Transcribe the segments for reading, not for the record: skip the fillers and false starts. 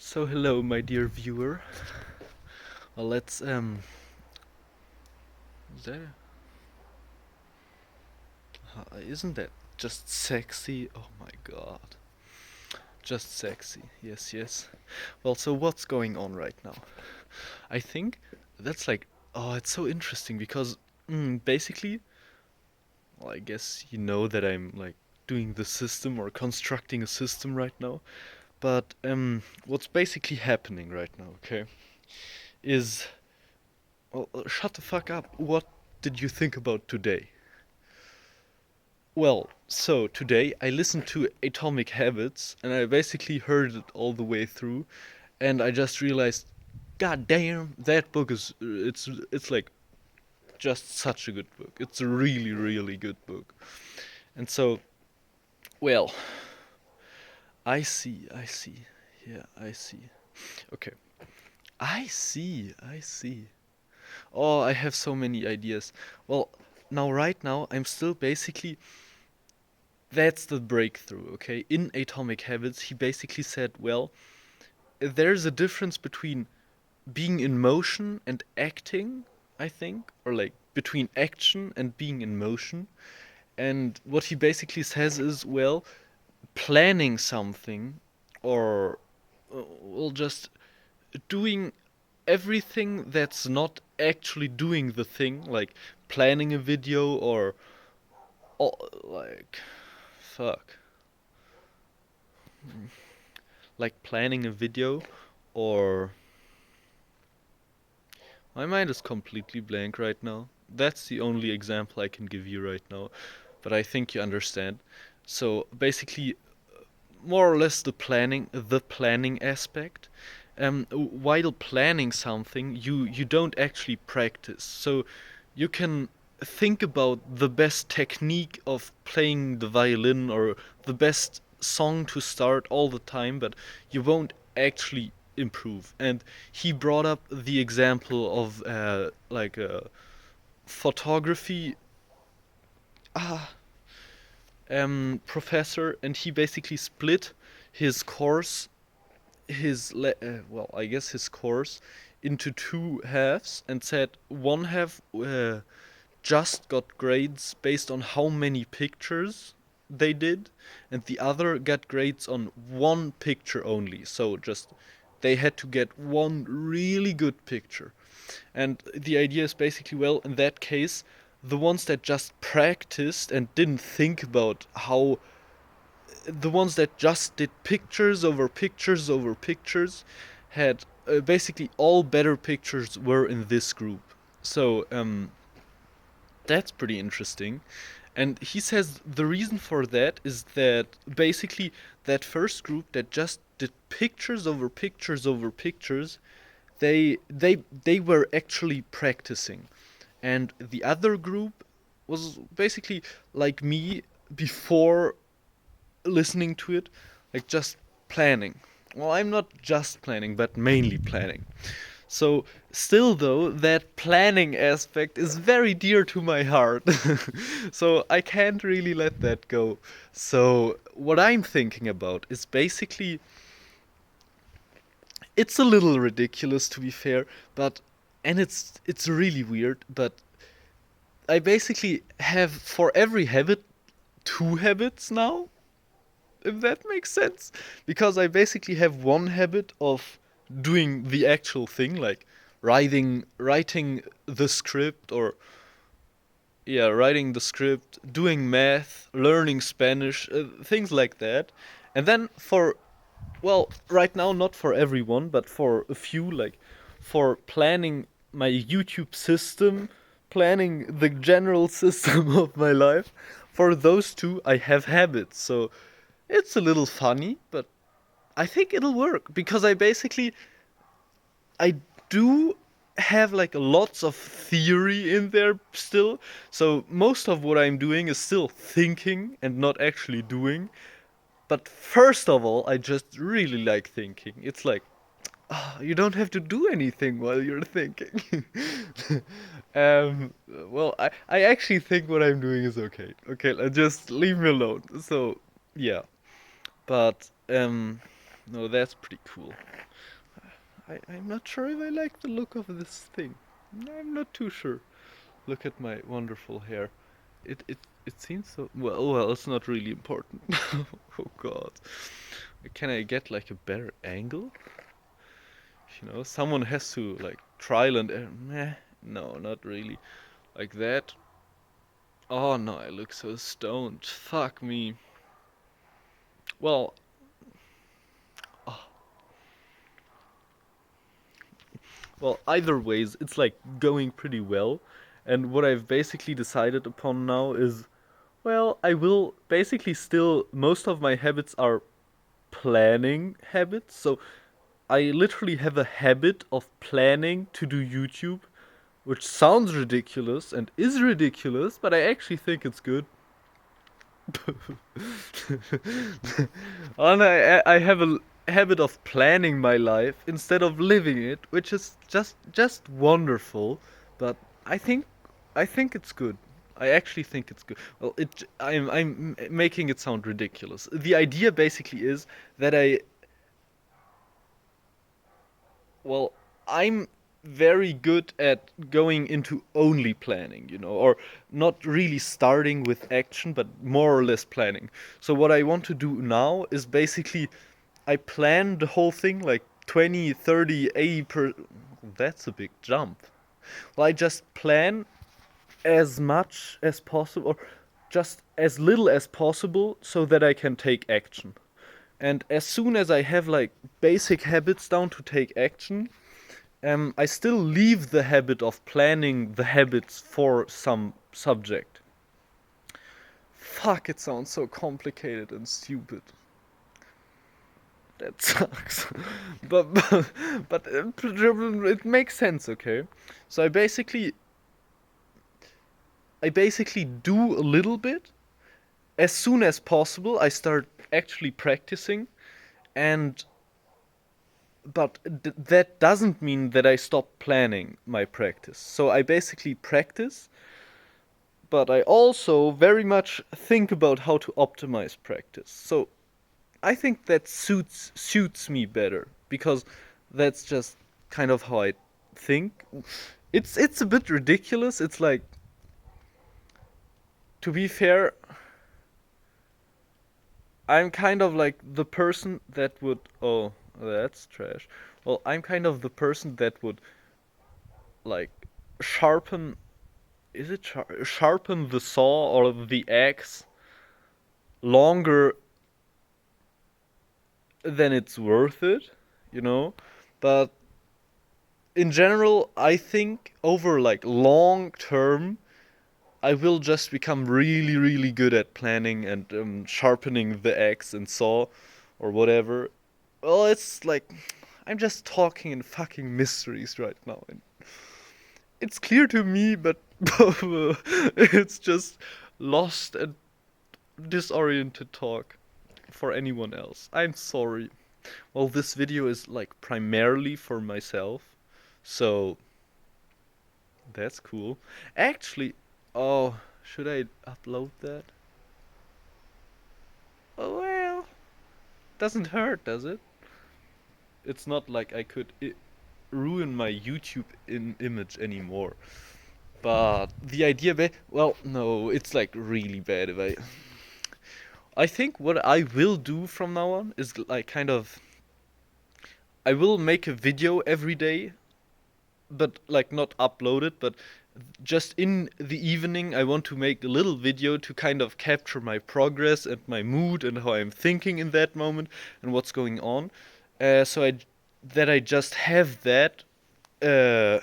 So hello, my dear viewer. Well, is that, isn't that just sexy? Oh my god. Just sexy. Yes, yes. Well, so what's going on right now? I think that's it's so interesting because basically, well, I guess you know that I'm like doing the system or constructing a system right now. But what's basically happening right now, okay, is shut the fuck up. What did you think about today? Well, so today I listened to Atomic Habits and I basically heard it all the way through and I just realized, god damn, that book is it's like just such a good book. It's a really really good book. And so, well, I see. I see. Yeah, I see. Okay. I see. Oh, I have so many ideas. Well, now right now I'm still basically that's the breakthrough, okay? In Atomic Habits, he basically said, well, there's a difference between being in motion and acting, I think, or like between action and being in motion. And what he basically says is, well, planning something or well, just doing everything that's not actually doing the thing, like planning a video or like, fuck, like planning a video or my mind is completely blank right now. That's the only example I can give you right now, but I think you understand. So basically, more or less the planning aspect. While planning something, you don't actually practice. So you can think about the best technique of playing the violin or the best song to start all the time, but you won't actually improve. And he brought up the example of like a photography professor, and he basically split his course, I guess his course, into two halves, and said one half just got grades based on how many pictures they did, and the other got grades on one picture only. So just they had to get one really good picture. And the idea is basically, well, in that case, the ones that just practiced and didn't think about how the ones that just did pictures over pictures over pictures had basically all better pictures were in this group. So that's pretty interesting. And he says the reason for that is that basically that first group that just did pictures over pictures over pictures, they were actually practicing. And the other group was basically like me before listening to it, like just planning. Well, I'm not just planning, but mainly planning. So, still though, that planning aspect is very dear to my heart. So, I can't really let that go. So, what I'm thinking about is basically it's a little ridiculous to be fair, but and it's really weird, but I basically have for every habit two habits now, if that makes sense. Because I basically have one habit of doing the actual thing, like writing the script or yeah, writing the script, doing math, learning Spanish, things like that. And then for well, right now not for everyone, but for a few, like for planning my YouTube system, planning the general system of my life. For those two, I have habits. So it's a little funny, but I think it'll work because I do have like lots of theory in there still. So most of what I'm doing is still thinking and not actually doing. But first of all, I just really like thinking. It's like you don't have to do anything while you're thinking. I actually think what I'm doing is okay. Okay, just leave me alone. So, yeah. But No, that's pretty cool. I'm not sure if I like the look of this thing. I'm not too sure. Look at my wonderful hair. It seems so well, it's not really important. Oh god. Can I get like a better angle? Someone has to like trial and error. Meh. No, not really. Like that. Oh no, I look so stoned. Fuck me. Well, oh, well, either ways, it's like going pretty well. And what I've basically decided upon now is, well, I will basically still, most of my habits are planning habits. So I literally have a habit of planning to do YouTube, which sounds ridiculous and is ridiculous, but I actually think it's good. And I have a habit of planning my life instead of living it, which is just wonderful. But I think I think it's good. I actually think it's good. Well, I'm making it sound ridiculous. The idea basically is that well, I'm very good at going into only planning, or not really starting with action, but more or less planning. So what I want to do now is basically I plan the whole thing like 20, 30, 80 per. That's a big jump. Well, I just plan as much as possible, or just as little as possible, so that I can take action. And as soon as I have like basic habits down to take action, I still leave the habit of planning the habits for some subject. Fuck, it sounds so complicated and stupid. That sucks. but it makes sense, okay? So I basically do a little bit. As soon as possible, I start actually practicing, and but that doesn't mean that I stop planning my practice. So I basically practice, but I also very much think about how to optimize practice. So I think that suits me better because that's just kind of how I think. It's a bit ridiculous. It's like, to be fair, I'm kind of like the person that would, oh, that's trash. Well, I'm kind of the person that would like sharpen, is it sharpen the saw or the axe longer than it's worth it, you know? But in general, I think over like long term, I will just become really, really good at planning and sharpening the axe and saw or whatever. Well, it's like I'm just talking in fucking mysteries right now, and it's clear to me, but it's just lost and disoriented talk for anyone else. I'm sorry. Well, this video is like primarily for myself, so that's cool. Actually, oh, should I upload that? Oh well, doesn't hurt, does it? It's not like I could ruin my YouTube image anymore. But the idea, well, no, it's like really bad if I think what I will do from now on is like kind of I will make a video every day, but like not upload it, but just in the evening I want to make a little video to kind of capture my progress and my mood and how I'm thinking in that moment and what's going on. So I just have that uh,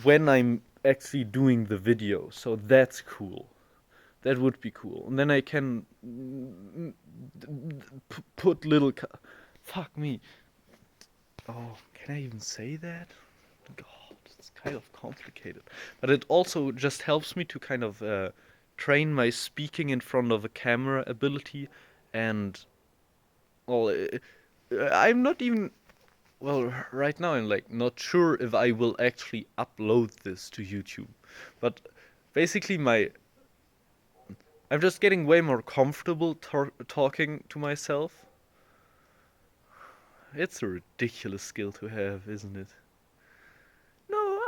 when I'm actually doing the video. So that's cool. That would be cool. And then I can put little. Fuck me. Oh, can I even say that? God, it's kind of complicated. But it also just helps me to kind of train my speaking in front of a camera ability. And, well, I'm not even. Well, right now I'm like not sure if I will actually upload this to YouTube. But basically, I'm just getting way more comfortable talking to myself. It's a ridiculous skill to have, isn't it? No,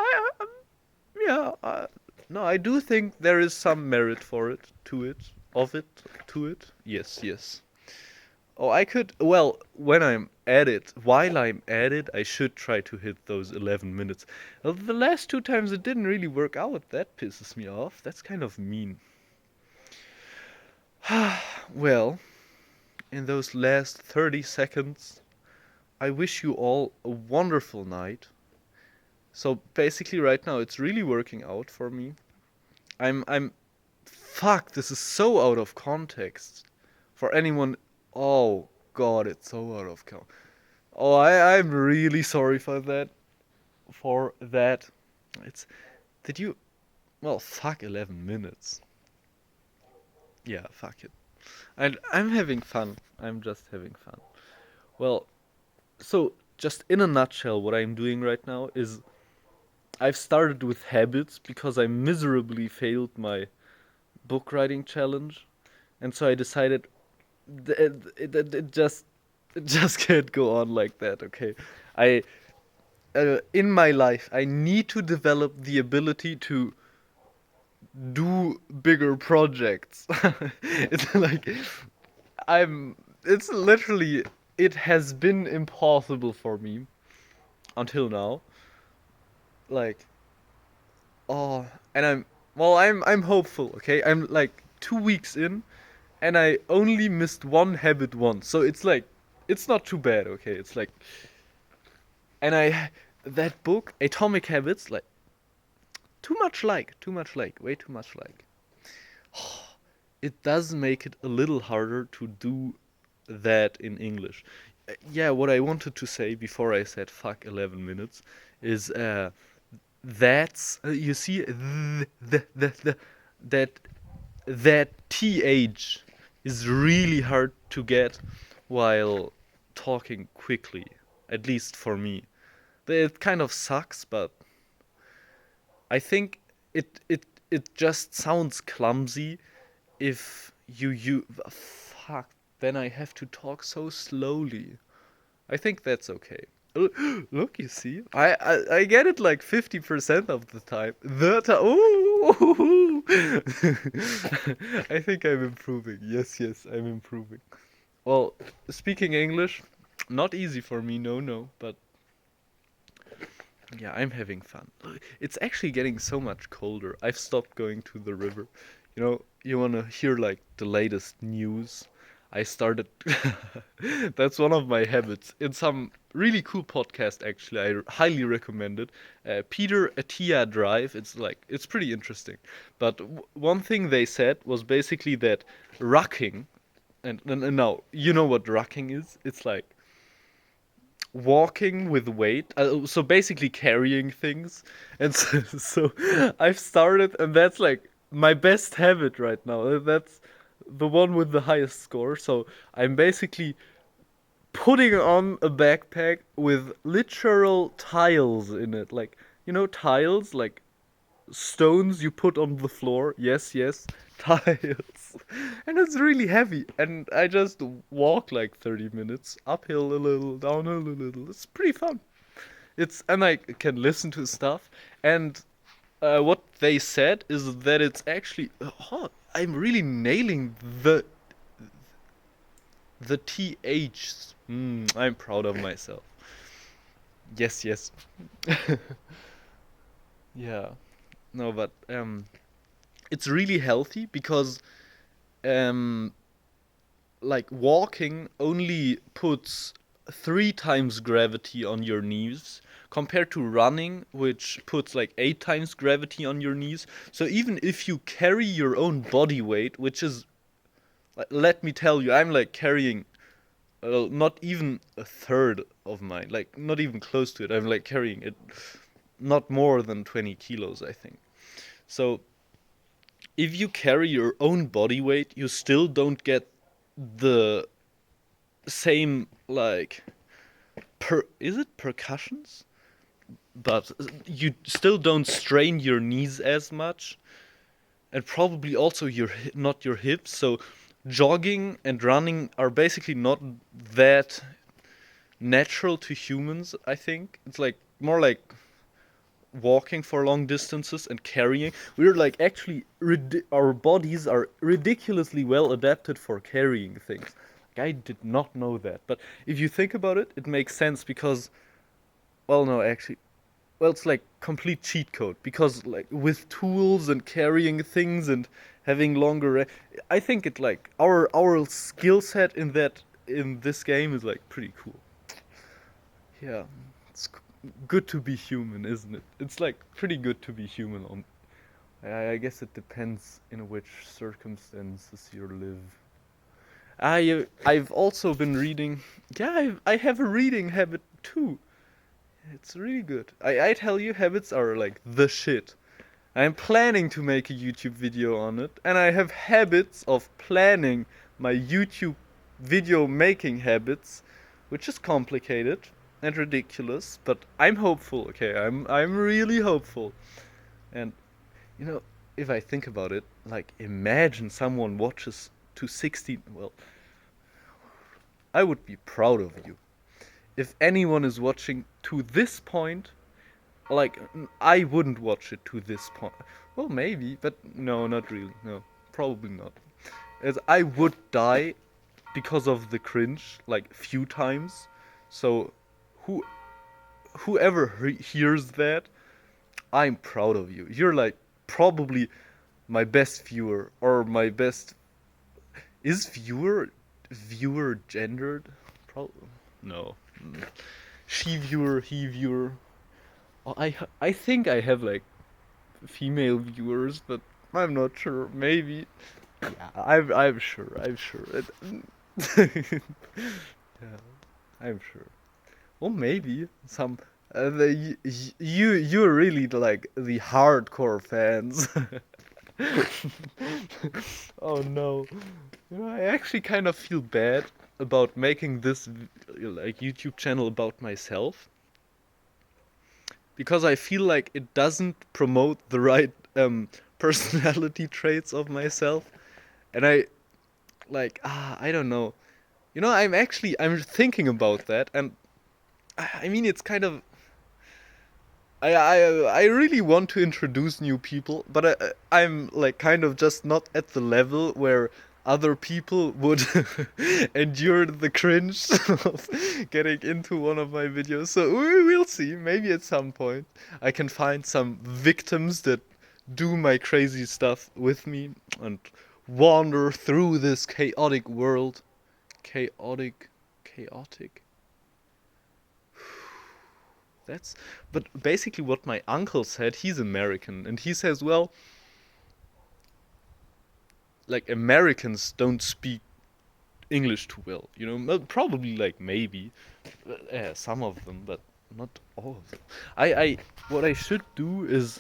yeah, no, I do think there is some merit for it, to it, of it, to it. Yes, yes. Oh, I could. Well, when I'm at it, while I'm at it, I should try to hit those 11 minutes. The last two times it didn't really work out. That pisses me off. That's kind of mean. Well, in those last 30 seconds, I wish you all a wonderful night. So basically, right now, it's really working out for me. I'm. Fuck, this is so out of context. For anyone. Oh, God, it's so out of context. Oh, I'm really sorry for that. For that. It's. Did you. Well, fuck 11 minutes. Yeah, fuck it. And I'm having fun. I'm just having fun. Well, so just in a nutshell, what I'm doing right now is I've started with habits because I miserably failed my book writing challenge. And so I decided it just can't go on like that, okay? I in my life I need to develop the ability to do bigger projects. It's like I'm it's literally it has been impossible for me until now. Like oh, and I'm hopeful, okay? I'm like 2 weeks in and I only missed one habit once. So it's like it's not too bad, okay? It's like and I that book Atomic Habits like too much like, way too much like. It does make it a little harder to do that in English. Yeah, what I wanted to say before I said fuck 11 minutes is that's you see that that th is really hard to get while talking quickly, at least for me. It kind of sucks, but I think it just sounds clumsy if you fuck, then I have to talk so slowly. I think that's okay. Look, you see, I get it like 50% of the time. Ooh. I think I'm improving. Yes, yes, I'm improving. Well, speaking English, not easy for me. No, no, but yeah, I'm having fun. It's actually getting so much colder. I've stopped going to the river. You want to hear like the latest news? I started. That's one of my habits. In some really cool podcast, actually, I highly recommend it. Peter Attia Drive. It's pretty interesting. But one thing they said was basically that rucking, and now you know what rucking is. It's like walking with weight, so basically carrying things. And so I've started, and that's like my best habit right now. That's the one with the highest score. So I'm basically putting on a backpack with literal tiles in it, like tiles, like stones you put on the floor. Yes, yes, tiles. And it's really heavy. And I just walk like 30 minutes, uphill a little, downhill a little. It's pretty fun. And I can listen to stuff. And what they said is that it's actually, I'm really nailing the THs. I'm proud of myself. Yes, yes. Yeah. No, but it's really healthy because um like walking only puts 3 times gravity on your knees compared to running, which puts like 8 times gravity on your knees. So even if you carry your own body weight, which is, let me tell you, I'm like carrying not even a third of mine, like not even close to it. I'm like carrying it not more than 20 kilos, I think. So if you carry your own body weight, you still don't get the same like is it percussions? But you still don't strain your knees as much, and probably also not your hips. So jogging and running are basically that natural to humans, I think. It's like more like walking for long distances and carrying. We're like actually our bodies are ridiculously well adapted for carrying things. Like, I did not know that, but if you think about it, it makes sense because, well, no, actually, well, it's like complete cheat code because like with tools and carrying things and having longer, I think it like our skill set in that in this game is like pretty cool. Yeah, it's good to be human, isn't it? It's like pretty good to be human on. I guess it depends in which circumstances you live. I've also been reading. Yeah, I have a reading habit too. It's really good. I tell you, habits are like the shit. I'm planning to make a YouTube video on it, and I have habits of planning my YouTube video making habits, which is complicated and ridiculous, but I'm hopeful. Okay, I'm really hopeful. And you know, if I think about it, like imagine someone watches to 16, well, I would be proud of you. If anyone is watching to this point, like I wouldn't watch it to this point. Well, maybe, but no, not really. No, probably not. As I would die because of the cringe like few times. So who whoever hears that, I'm proud of you. You're like probably my best viewer or my best is viewer gendered? Probably no. She viewer, he viewer. Oh, I think I have like female viewers, but I'm not sure. Maybe. Yeah, I'm sure. I'm sure. Yeah, I'm sure. Well, maybe some. You're really like the hardcore fans. Oh no. You know, I actually kind of feel bad about making this like YouTube channel about myself because I feel like it doesn't promote the right personality traits of myself, and I don't know. You know, I'm thinking about that, and I mean it's kind of I really want to introduce new people, but I'm like kind of just not at the level where other people would endure the cringe of getting into one of my videos. So we will see. Maybe at some point I can find some victims that do my crazy stuff with me and wander through this chaotic world. Chaotic, chaotic. That's but basically what my uncle said. He's American, and he says, well, like Americans don't speak English too well. You know, probably like maybe some of them, but not all of them. I what I should do is,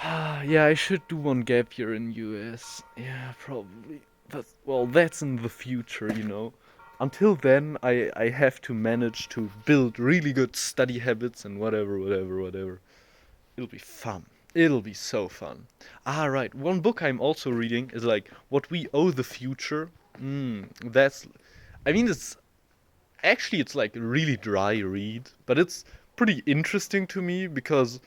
yeah, I should do one gap year in US. Yeah, probably. But well, that's in the future, you know. Until then, I have to manage to build really good study habits and whatever. It'll be fun. It'll be so fun. Ah, right. One book I'm also reading is like What We Owe the Future. That's. I mean, it's like a really dry read, but it's pretty interesting to me because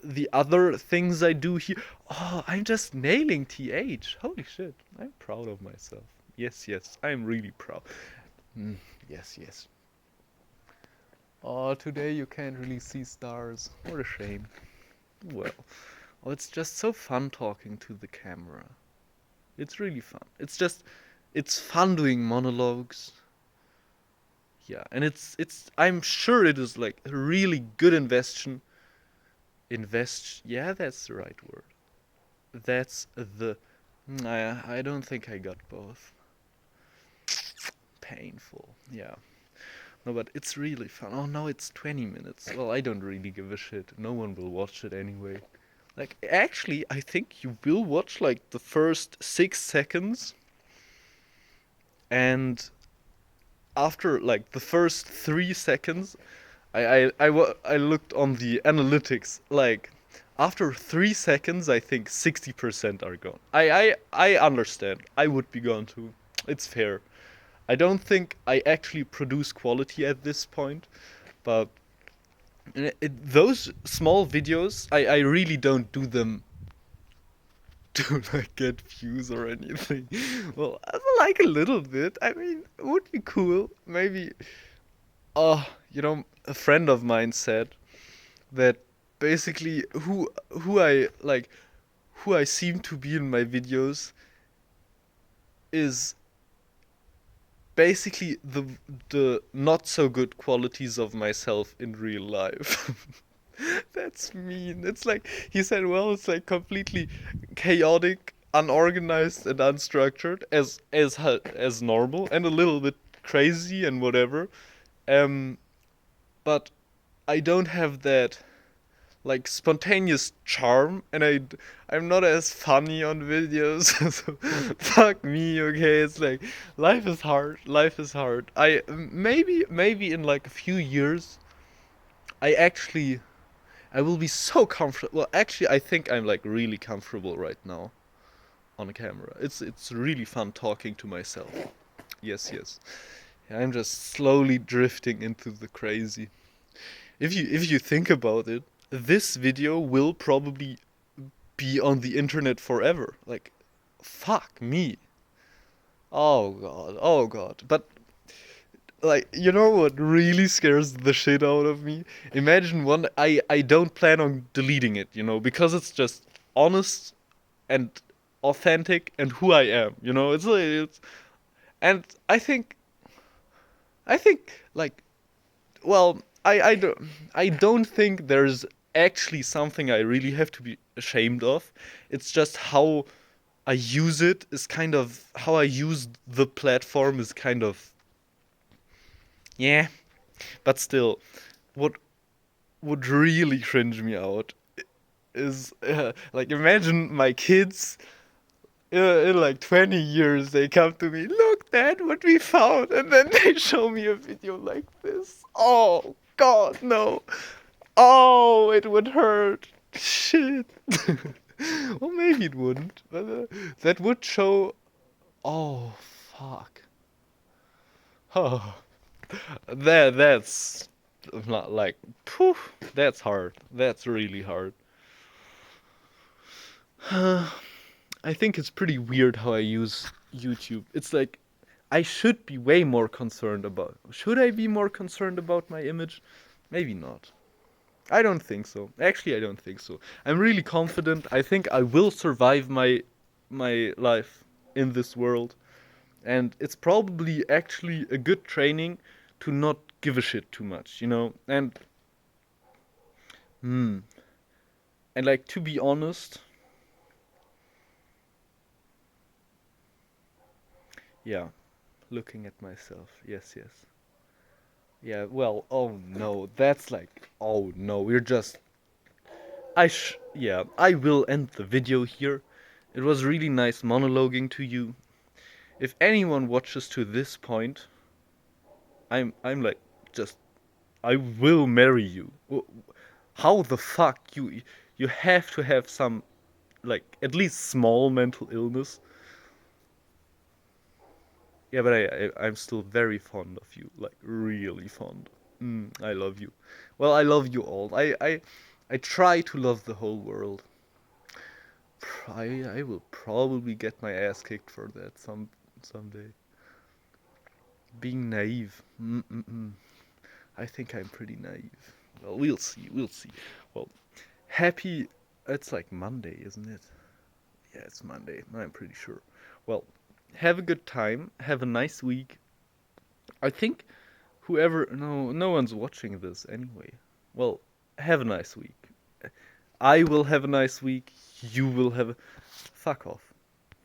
the other things I do here. Oh, I'm just nailing TH. Holy shit. I'm proud of myself. Yes, I'm really proud. Mm, yes. Oh, today you can't really see stars. What a shame. Well, oh, it's just so fun talking to the camera. It's really fun. It's fun doing monologues. Yeah, and I'm sure it is like a really good yeah, that's the right word. That's the, I don't think I got both. Painful, yeah. No, but it's really fun. Oh no, it's 20 minutes. Well, I don't really give a shit. No one will watch it anyway. Like, actually, I think you will watch like the first 6 seconds, and after like the first 3 seconds, I looked on the analytics. Like, after 3 seconds, I think 60% are gone. I understand. I would be gone too. It's fair. I don't think I actually produce quality at this point, but those small videos, I really don't do them to like get views or anything. Well, like a little bit. I mean, it would be cool. Maybe, a friend of mine said that basically who I like, who I seem to be in my videos is basically the not so good qualities of myself in real life. That's mean. It's like he said, well, it's like completely chaotic, unorganized and unstructured as normal and a little bit crazy and whatever. Um but I don't have that like spontaneous charm, and I'm not as funny on videos. So fuck me, okay? It's like life is hard. Life is hard. I maybe in like a few years I actually I will be so comfortable. Well, actually I think I'm like really comfortable right now on camera. It's really fun talking to myself. Yes, yes. Yeah, I'm just slowly drifting into the crazy. If you think about it, this video will probably be on the internet forever. Like, fuck me. Oh god, oh god. But like, you know what really scares the shit out of me? Imagine one. I don't plan on deleting it, because it's just honest and authentic and who I am. It's and I think like, well, I don't think there's actually something I really have to be ashamed of. It's just how I use it is kind of how I use the platform is kind of, yeah, but still, what would really cringe me out is like, imagine my kids in like 20 years they come to me, look dad, what we found, and then they show me a video like this. Oh god, no. Oh, it would hurt. Shit. Well, maybe it wouldn't, but that would show. Oh, fuck. Oh, that's not like. Poof. That's hard. That's really hard. I think it's pretty weird how I use YouTube. It's like I should be way more concerned about. Should I be more concerned about my image? Maybe not. I don't think so. Actually, I don't think so. I'm really confident. I think I will survive my life in this world, and it's probably actually a good training to not give a shit too much. Hmm. And like, to be honest, yeah, looking at myself. Yes, yes. Yeah, well, oh no, that's like, oh no, we're just yeah, I will end the video here. It was really nice monologuing to you. If anyone watches to this point, I'm like, just, I will marry you. How the fuck you have to have some, like, at least small mental illness. Yeah, but I'm still very fond of you, like really fond. I love you. Well, I love you all. I try to love the whole world. I will probably get my ass kicked for that someday. Being naive. Mm-mm-mm. I think I'm pretty naive. Well, we'll see. We'll see. Well, happy. It's like Monday, isn't it? Yeah, it's Monday. I'm pretty sure. Well, have a good time. Have a nice week. I think whoever. No one's watching this anyway. Well, have a nice week. I will have a nice week. You will have a. Fuck off.